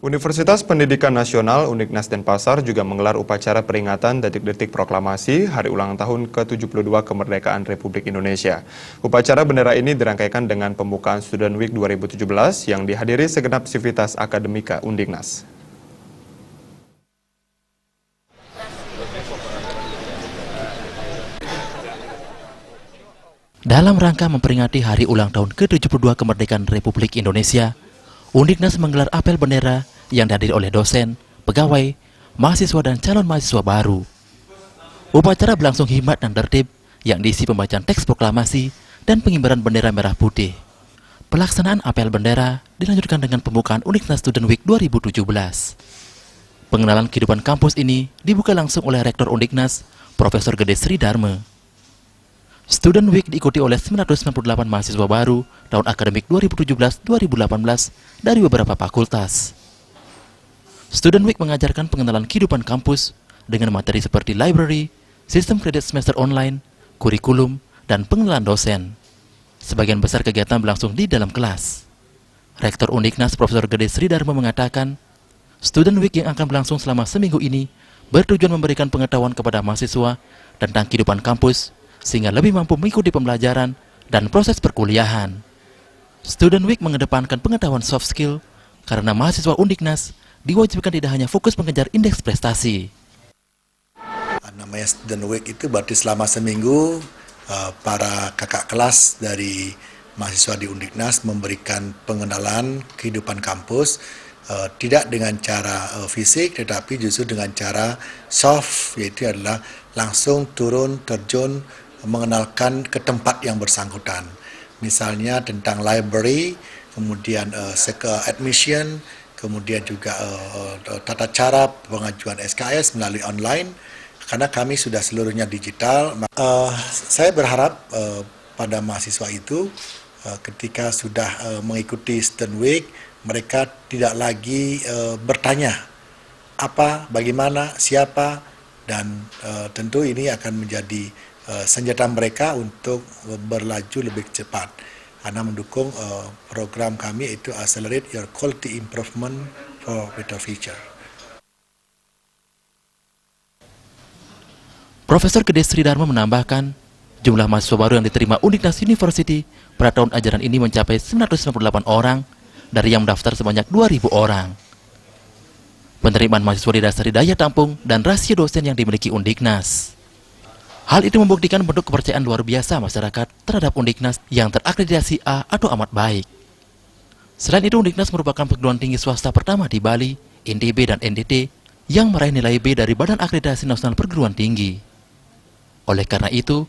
Universitas Pendidikan Nasional Uniknas Denpasar juga menggelar upacara peringatan detik-detik proklamasi Hari Ulang Tahun ke-72 Kemerdekaan Republik Indonesia. Upacara bendera ini dirangkaikan dengan pembukaan Student Week 2017 yang dihadiri segenap sivitas akademika Undiknas. Dalam rangka memperingati Hari Ulang Tahun ke-72 Kemerdekaan Republik Indonesia, Undiknas menggelar apel bendera yang dihadiri oleh dosen, pegawai, mahasiswa dan calon mahasiswa baru. Upacara berlangsung hikmat dan tertib yang diisi pembacaan teks proklamasi dan pengibaran bendera merah putih. Pelaksanaan apel bendera dilanjutkan dengan pembukaan Undiknas Student Week 2017. Pengenalan kehidupan kampus ini dibuka langsung oleh Rektor Undiknas, Profesor Gede Sri Dharma. Student Week diikuti oleh 998 mahasiswa baru tahun akademik 2017-2018 dari beberapa fakultas. Student Week mengajarkan pengenalan kehidupan kampus dengan materi seperti library, sistem kredit semester online, kurikulum, dan pengenalan dosen. Sebagian besar kegiatan berlangsung di dalam kelas. Rektor Undiknas Profesor Gede Sri Dharma mengatakan, Student Week yang akan berlangsung selama seminggu ini bertujuan memberikan pengetahuan kepada mahasiswa tentang kehidupan kampus, sehingga lebih mampu mengikuti pembelajaran dan proses perkuliahan. Student Week mengedepankan pengetahuan soft skill karena mahasiswa Undiknas diwajibkan tidak hanya fokus mengejar indeks prestasi. Namanya Student Week itu berarti selama seminggu para kakak kelas dari mahasiswa di Undiknas memberikan pengenalan kehidupan kampus, tidak dengan cara fisik tetapi justru dengan cara soft, yaitu adalah langsung turun terjun mengenalkan ke tempat yang bersangkutan. Misalnya tentang library, kemudian admission, kemudian juga tata cara pengajuan SKS melalui online, karena kami sudah seluruhnya digital. Saya berharap pada mahasiswa itu ketika sudah mengikuti Student Week, mereka tidak lagi bertanya apa, bagaimana, siapa, dan tentu ini akan menjadi senjata mereka untuk berlaju lebih cepat karena mendukung program kami yaitu Accelerate Your Quality Improvement for Better Future. Profesor Gede Sri Dharma menambahkan, jumlah mahasiswa baru yang diterima Undiknas University pada tahun ajaran ini mencapai 998 orang dari yang mendaftar sebanyak 2.000 orang. Penerimaan mahasiswa didasari daya tampung dan rasio dosen yang dimiliki Undiknas. Hal itu membuktikan bentuk kepercayaan luar biasa masyarakat terhadap Undiknas yang terakreditasi A atau amat baik. Selain itu, Undiknas merupakan perguruan tinggi swasta pertama di Bali, NTB dan NTT yang meraih nilai B dari Badan Akreditasi Nasional Perguruan Tinggi. Oleh karena itu,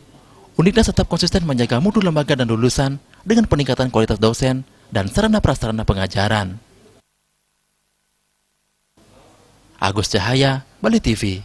Undiknas tetap konsisten menjaga mutu lembaga dan lulusan dengan peningkatan kualitas dosen dan sarana prasarana pengajaran. Agus Cahaya, Bali TV.